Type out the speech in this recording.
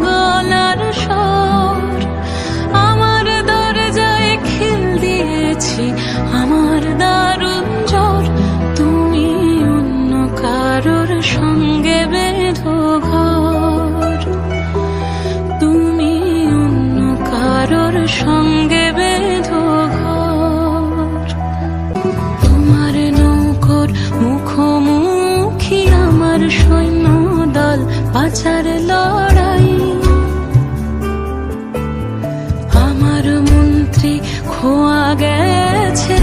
গলার স্বর। আমার দরজায় খিল দিয়েছি, আমার দারুণ জ্বর। তুমি অন্য কারোর সঙ্গে বেঁধো ঘর, তুমি অন্য কারোর সঙ্গে বেঁধো ঘর। তোমার নৌকোর মুখোমুখি আমার সৈন্য দল, বাঁচার লড়াই। আমার মন্ত্রী খোয়া গেছে